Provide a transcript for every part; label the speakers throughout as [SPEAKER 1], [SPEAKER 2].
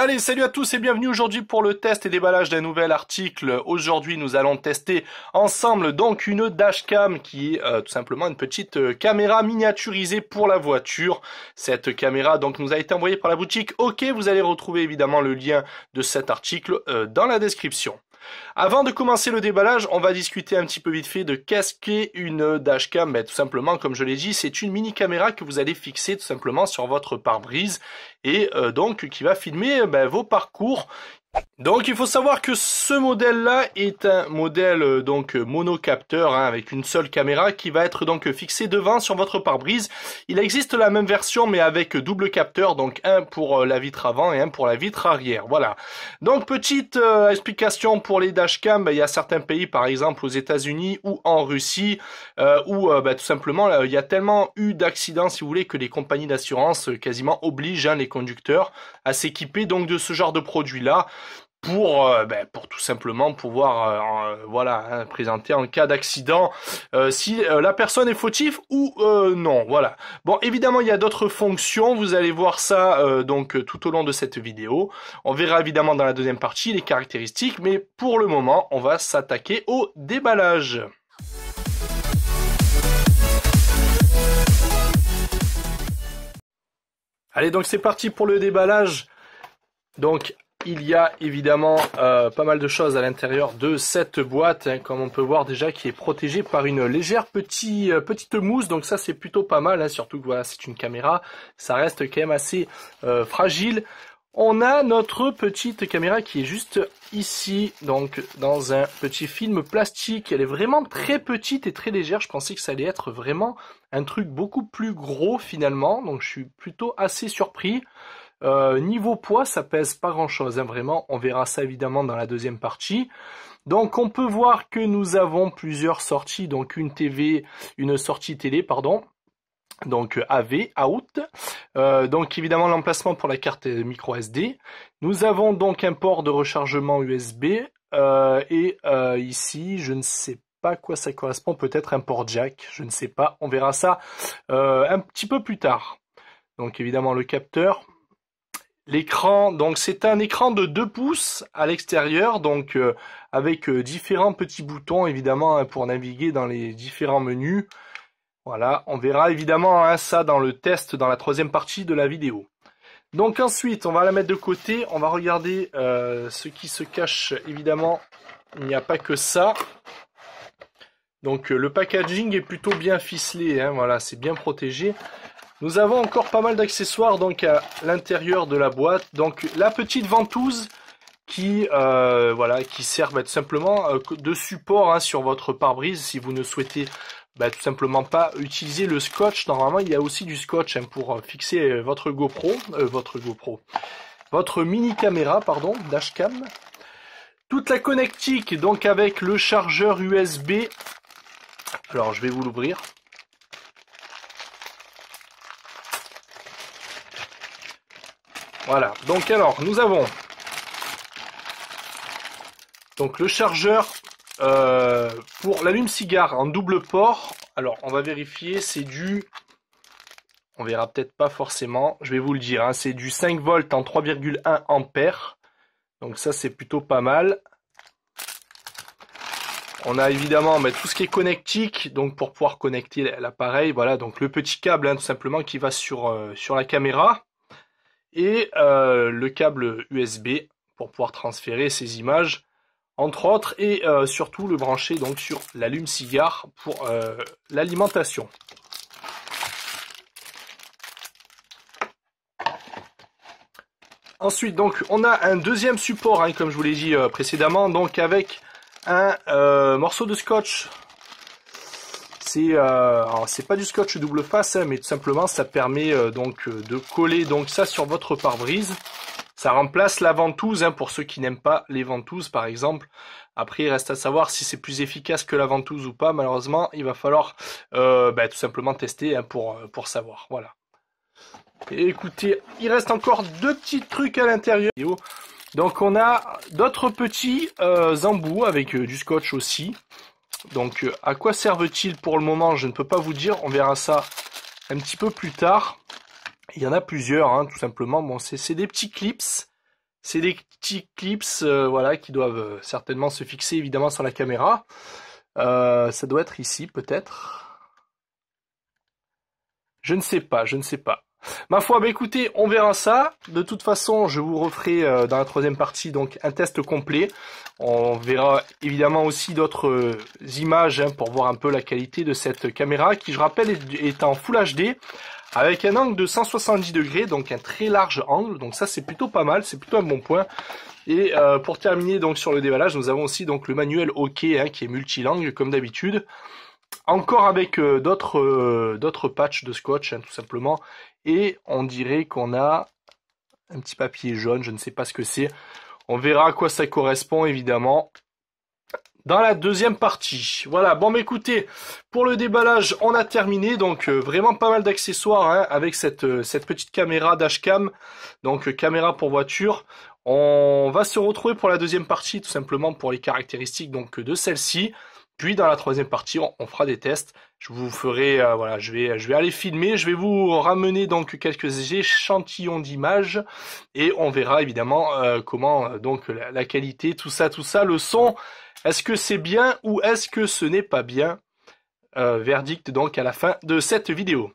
[SPEAKER 1] Allez, salut à tous et bienvenue aujourd'hui pour le test et déballage d'un nouvel article. Aujourd'hui, nous allons tester ensemble donc une dashcam qui est tout simplement une petite caméra miniaturisée pour la voiture. Cette caméra donc nous a été envoyée par la boutique OK. Vous allez retrouver évidemment le lien de cet article dans la description. Avant de commencer le déballage, on va discuter un petit peu vite fait de qu'est-ce qu'est une dashcam. Tout simplement, comme je l'ai dit, c'est une mini caméra que vous allez fixer tout simplement sur votre pare-brise et donc qui va filmer vos parcours. Donc il faut savoir que ce modèle-là est un modèle donc monocapteur avec une seule caméra qui va être donc fixée devant sur votre pare-brise. Il existe la même version mais avec double capteur, donc un pour la vitre avant et un pour la vitre arrière. Voilà. Donc petite explication pour les dashcams, il y a certains pays par exemple aux États-Unis ou en Russie où tout simplement il y a tellement eu d'accidents si vous voulez que les compagnies d'assurance quasiment obligent les conducteurs à s'équiper donc de ce genre de produit-là. Pour tout simplement pouvoir présenter en cas d'accident si la personne est fautive ou non, voilà. Bon, évidemment, il y a d'autres fonctions, vous allez voir ça donc tout au long de cette vidéo. On verra évidemment dans la deuxième partie les caractéristiques, mais pour le moment, on va s'attaquer au déballage. Allez, donc c'est parti pour le déballage. Donc il y a évidemment pas mal de choses à l'intérieur de cette boîte, comme on peut voir déjà, qui est protégée par une légère petite mousse. Donc ça c'est plutôt pas mal, surtout que voilà, c'est une caméra, ça reste quand même assez fragile. On a notre petite caméra qui est juste ici, donc dans un petit film plastique. Elle est vraiment très petite et très légère. Je pensais que ça allait être vraiment un truc beaucoup plus gros finalement, donc je suis plutôt assez surpris. Niveau poids, ça pèse pas grand chose, vraiment, on verra ça évidemment dans la deuxième partie. Donc on peut voir que nous avons plusieurs sorties, donc une sortie télé, pardon, donc AV, out, donc évidemment l'emplacement pour la carte micro SD. Nous avons donc un port de rechargement USB, et ici, je ne sais pas à quoi ça correspond, peut-être un port jack, je ne sais pas, on verra ça un petit peu plus tard. Donc évidemment le capteur. L'écran, donc c'est un écran de 2 pouces à l'extérieur, donc avec différents petits boutons évidemment pour naviguer dans les différents menus. Voilà, on verra évidemment ça dans le test dans la troisième partie de la vidéo. Donc ensuite, on va la mettre de côté, on va regarder ce qui se cache. Évidemment, il n'y a pas que ça. Donc le packaging est plutôt bien ficelé, voilà, c'est bien protégé. Nous avons encore pas mal d'accessoires donc à l'intérieur de la boîte. Donc la petite ventouse qui sert tout simplement de support sur votre pare-brise si vous ne souhaitez tout simplement pas utiliser le scotch. Normalement il y a aussi du scotch pour fixer votre mini caméra, pardon, dashcam. Toute la connectique donc avec le chargeur USB. Alors je vais vous l'ouvrir. Voilà, donc alors nous avons donc le chargeur pour l'allume-cigare en double port. Alors on va vérifier, c'est on verra peut-être pas forcément, je vais vous le dire, c'est du 5 volts en 3,1 ampères. Donc ça c'est plutôt pas mal. On a évidemment tout ce qui est connectique, donc pour pouvoir connecter l'appareil, voilà, donc le petit câble tout simplement qui va sur la caméra. Et le câble USB pour pouvoir transférer ces images, entre autres, et surtout le brancher donc sur l'allume-cigare pour l'alimentation. Ensuite, donc, on a un deuxième support, comme je vous l'ai dit précédemment, donc avec un morceau de scotch. C'est pas du scotch double face, mais tout simplement ça permet donc de coller donc ça sur votre pare-brise. Ça remplace la ventouse pour ceux qui n'aiment pas les ventouses par exemple. Après il reste à savoir si c'est plus efficace que la ventouse ou pas. Malheureusement il va falloir tout simplement tester pour savoir. Voilà. Et écoutez, il reste encore deux petits trucs à l'intérieur. Donc on a d'autres petits embouts avec du scotch aussi. Donc à quoi servent-ils pour le moment, je ne peux pas vous dire, on verra ça un petit peu plus tard. Il y en a plusieurs, tout simplement. Bon, c'est des petits clips C'est des petits clips voilà, qui doivent certainement se fixer évidemment sur la caméra. Ça doit être ici peut-être. Je ne sais pas, je ne sais pas. Ma foi, bah écoutez, on verra ça. De toute façon, je vous referai dans la troisième partie donc un test complet. On verra évidemment aussi d'autres images pour voir un peu la qualité de cette caméra qui, je rappelle, est en Full HD avec un angle de 170 degrés, donc un très large angle. Donc ça, c'est plutôt pas mal, c'est plutôt un bon point. Et pour terminer donc sur le déballage, nous avons aussi donc le manuel OK qui est multilangue comme d'habitude. Encore avec d'autres patchs de scotch, tout simplement. Et on dirait qu'on a un petit papier jaune, je ne sais pas ce que c'est. On verra à quoi ça correspond, évidemment, dans la deuxième partie. Voilà, bon, mais écoutez, pour le déballage, on a terminé. Donc, vraiment pas mal d'accessoires avec cette petite caméra dashcam. Donc, caméra pour voiture. On va se retrouver pour la deuxième partie, tout simplement pour les caractéristiques donc de celle-ci. Puis dans la troisième partie, on fera des tests. Je vous ferai, voilà, je vais aller filmer. Je vais vous ramener donc quelques échantillons d'images et on verra évidemment comment donc la qualité, tout ça, le son. Est-ce que c'est bien ou est-ce que ce n'est pas bien? Verdict donc à la fin de cette vidéo.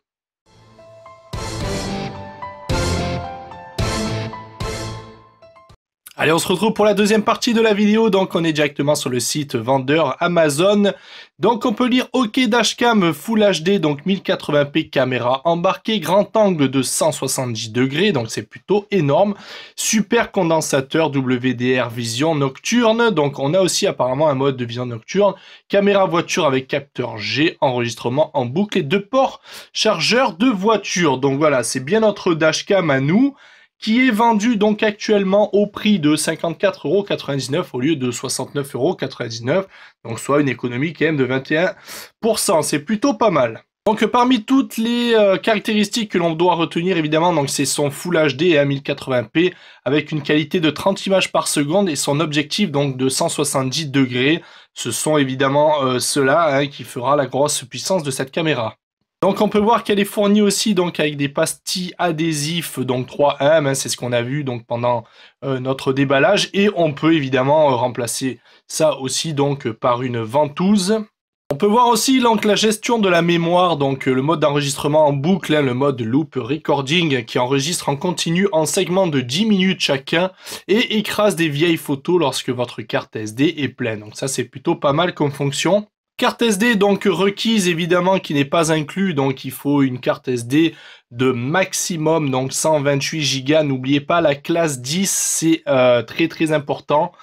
[SPEAKER 1] Allez, on se retrouve pour la deuxième partie de la vidéo. Donc, on est directement sur le site vendeur Amazon. Donc, on peut lire OK Dashcam Full HD, donc 1080p caméra embarquée, grand angle de 170 degrés, donc c'est plutôt énorme. Super condensateur WDR vision nocturne. Donc, on a aussi apparemment un mode de vision nocturne. Caméra voiture avec capteur G, enregistrement en boucle et 2 ports chargeur de voiture. Donc voilà, c'est bien notre Dashcam à nous, qui est vendu donc actuellement au prix de 54,99 € au lieu de 69,99 €, donc soit une économie quand même de 21%, c'est plutôt pas mal. Donc parmi toutes les caractéristiques que l'on doit retenir évidemment, donc c'est son Full HD à 1080p avec une qualité de 30 images par seconde et son objectif donc de 170 degrés. Ce sont évidemment cela qui fera la grosse puissance de cette caméra. Donc on peut voir qu'elle est fournie aussi donc avec des pastilles adhésifs donc 3M, c'est ce qu'on a vu donc pendant notre déballage, et on peut évidemment remplacer ça aussi donc par une ventouse. On peut voir aussi donc la gestion de la mémoire, donc le mode d'enregistrement en boucle, le mode loop recording qui enregistre en continu en segments de 10 minutes chacun et écrase des vieilles photos lorsque votre carte SD est pleine. Donc ça c'est plutôt pas mal comme fonction. Carte SD donc requise évidemment qui n'est pas inclus, donc il faut une carte SD de maximum donc 128 Go. N'oubliez pas la classe 10, c'est très important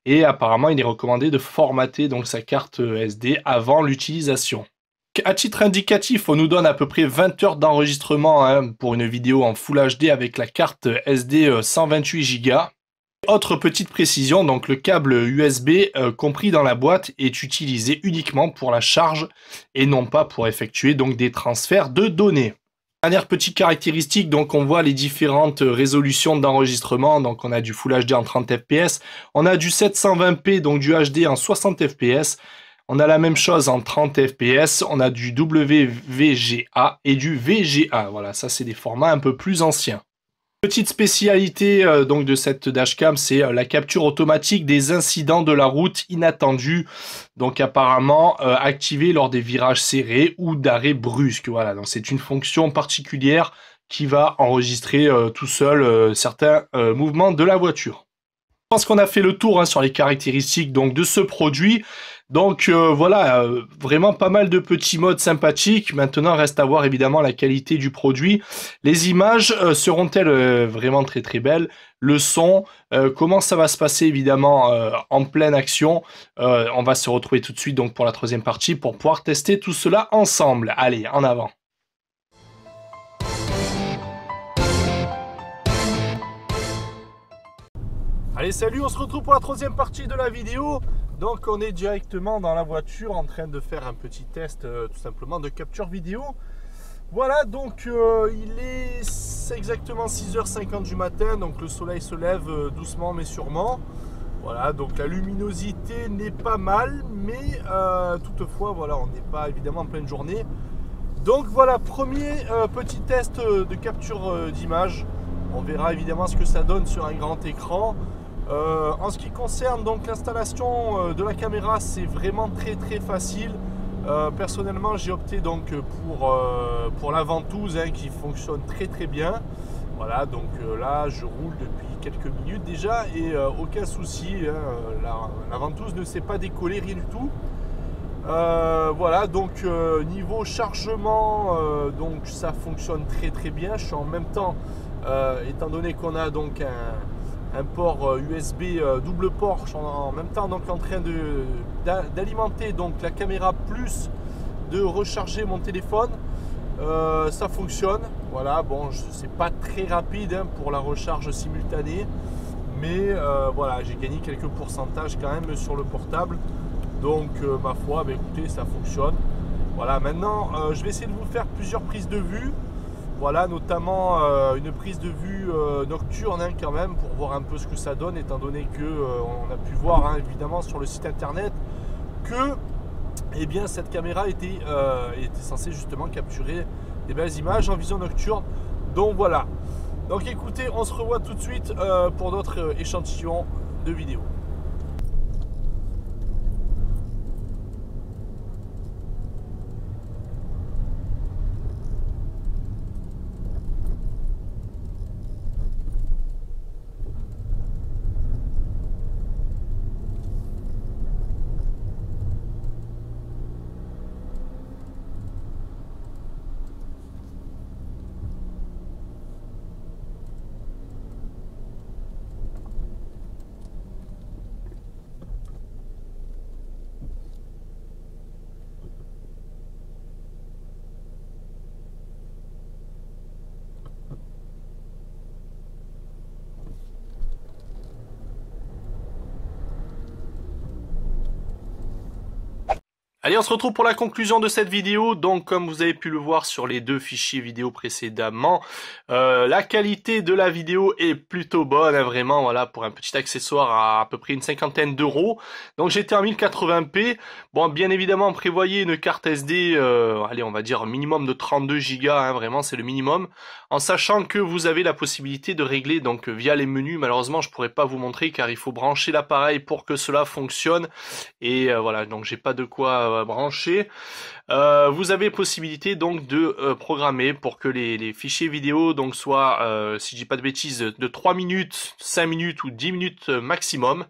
[SPEAKER 1] et apparemment il est recommandé de formater donc sa carte SD avant l'utilisation. À titre indicatif, on nous donne à peu près 20 heures d'enregistrement pour une vidéo en Full HD avec la carte SD 128 Go. Autre petite précision, donc le câble USB compris dans la boîte est utilisé uniquement pour la charge et non pas pour effectuer donc des transferts de données. Dernière petite caractéristique, donc on voit les différentes résolutions d'enregistrement. Donc on a du Full HD en 30 fps, on a du 720p donc du HD en 60 fps. On a la même chose en 30 fps, on a du WVGA et du VGA. Voilà, ça c'est des formats un peu plus anciens. Petite spécialité donc de cette dashcam, c'est la capture automatique des incidents de la route inattendus, donc apparemment activée lors des virages serrés ou d'arrêts brusques. Voilà, donc c'est une fonction particulière qui va enregistrer tout seul certains mouvements de la voiture. Je pense qu'on a fait le tour sur les caractéristiques donc de ce produit. Donc voilà, vraiment pas mal de petits modes sympathiques. Maintenant, reste à voir évidemment la qualité du produit. Les images seront-elles vraiment très belles? Le son, comment ça va se passer évidemment en pleine action? On va se retrouver tout de suite donc pour la troisième partie pour pouvoir tester tout cela ensemble. Allez, en avant! Allez, salut, on se retrouve pour la troisième partie de la vidéo. Donc on est directement dans la voiture en train de faire un petit test tout simplement de capture vidéo. Voilà, donc il est exactement 6h50 du matin, donc le soleil se lève doucement mais sûrement. Voilà, donc la luminosité n'est pas mal, mais toutefois voilà, on n'est pas évidemment en pleine journée. Donc voilà, premier petit test de capture d'image. On verra évidemment ce que ça donne sur un grand écran. En ce qui concerne donc l'installation de la caméra, c'est vraiment très facile. Personnellement, j'ai opté donc pour la ventouse qui fonctionne très bien. Voilà, donc là je roule depuis quelques minutes déjà et aucun souci, la ventouse ne s'est pas décollée, rien du tout. Voilà, donc niveau chargement, donc ça fonctionne très bien. Je suis en même temps, étant donné qu'on a donc un port USB double port, je suis en même temps donc en train d'alimenter donc la caméra plus de recharger mon téléphone. Ça fonctionne. Voilà, bon, c'est pas très rapide pour la recharge simultanée, mais voilà, j'ai gagné quelques pourcentages quand même sur le portable. Donc ma foi, écoutez, ça fonctionne. Voilà, maintenant je vais essayer de vous faire plusieurs prises de vue. Voilà, notamment une prise de vue nocturne quand même, pour voir un peu ce que ça donne, étant donné que on a pu voir évidemment sur le site internet que eh bien, cette caméra était censée justement capturer des belles images en vision nocturne. Donc voilà. Donc écoutez, on se revoit tout de suite pour d'autres échantillons de vidéos. Allez, on se retrouve pour la conclusion de cette vidéo. Donc, comme vous avez pu le voir sur les deux fichiers vidéo précédemment, la qualité de la vidéo est plutôt bonne, vraiment, voilà, pour un petit accessoire à peu près une cinquantaine d'euros. Donc, j'étais en 1080p. Bon, bien évidemment, prévoyez une carte SD, allez, on va dire minimum de 32 Go, vraiment, c'est le minimum. En sachant que vous avez la possibilité de régler, donc, via les menus. Malheureusement, je pourrais pas vous montrer car il faut brancher l'appareil pour que cela fonctionne. Et voilà, donc, j'ai pas de quoi brancher. Vous avez possibilité donc de programmer pour que les fichiers vidéo donc soient, si je dis pas de bêtises, de 3 minutes, 5 minutes ou 10 minutes maximum.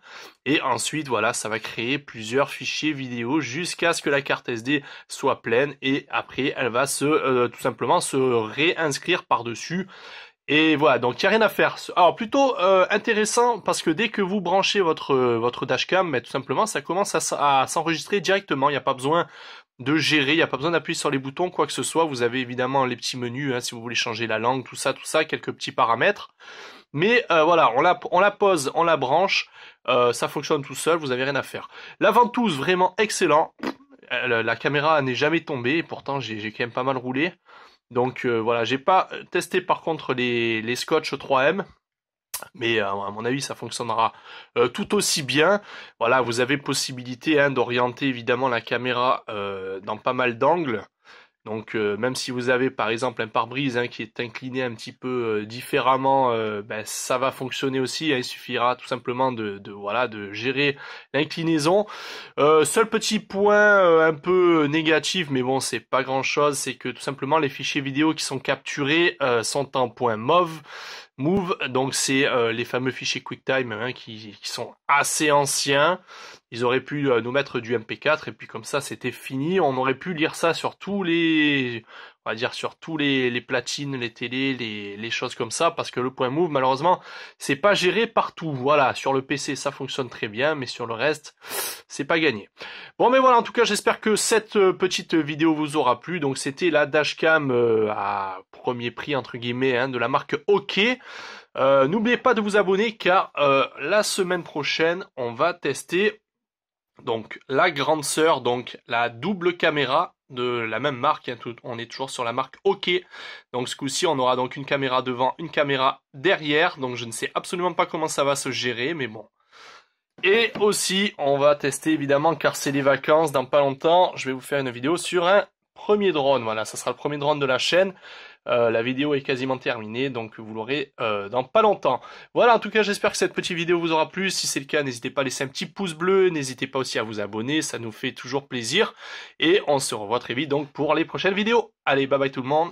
[SPEAKER 1] Et ensuite, voilà, ça va créer plusieurs fichiers vidéo jusqu'à ce que la carte SD soit pleine. Et après, elle va tout simplement se réinscrire par-dessus. Et voilà, donc il n'y a rien à faire. Alors plutôt intéressant parce que dès que vous branchez votre dashcam, tout simplement ça commence à s'enregistrer directement. Il n'y a pas besoin de gérer, il n'y a pas besoin d'appuyer sur les boutons, quoi que ce soit. Vous avez évidemment les petits menus, si vous voulez changer la langue, tout ça, quelques petits paramètres. Mais voilà, on la pose, on la branche, ça fonctionne tout seul, vous n'avez rien à faire. La ventouse, vraiment excellent. La caméra n'est jamais tombée, et pourtant j'ai quand même pas mal roulé. Donc voilà, j'ai pas testé par contre les Scotch 3M, mais à mon avis ça fonctionnera tout aussi bien. Voilà, vous avez possibilité d'orienter évidemment la caméra dans pas mal d'angles. Donc même si vous avez par exemple un pare-brise qui est incliné un petit peu différemment, ça va fonctionner aussi. Il suffira tout simplement de gérer l'inclinaison. Seul petit point un peu négatif, mais bon c'est pas grand chose, c'est que tout simplement les fichiers vidéo qui sont capturés sont en point move, donc c'est les fameux fichiers QuickTime qui sont assez anciens. Ils auraient pu nous mettre du MP4 et puis comme ça c'était fini. On aurait pu lire ça sur tous les, on va dire sur tous les platines, les télés, les choses comme ça, parce que le point move malheureusement c'est pas géré partout. Voilà, sur le PC ça fonctionne très bien, mais sur le reste c'est pas gagné. Bon, mais voilà, en tout cas j'espère que cette petite vidéo vous aura plu. Donc c'était la dashcam à premier prix entre guillemets de la marque OK. N'oubliez pas de vous abonner car la semaine prochaine on va tester donc la grande sœur, donc la double caméra de la même marque, on est toujours sur la marque OK. Donc ce coup-ci on aura donc une caméra devant, une caméra derrière, donc je ne sais absolument pas comment ça va se gérer, mais bon. Et aussi on va tester évidemment car c'est les vacances, dans pas longtemps je vais vous faire une vidéo sur un premier drone. Voilà, ça sera le premier drone de la chaîne. La vidéo est quasiment terminée, donc vous l'aurez dans pas longtemps. Voilà, en tout cas, j'espère que cette petite vidéo vous aura plu. Si c'est le cas, n'hésitez pas à laisser un petit pouce bleu. N'hésitez pas aussi à vous abonner, ça nous fait toujours plaisir. Et on se revoit très vite donc pour les prochaines vidéos. Allez, bye bye tout le monde.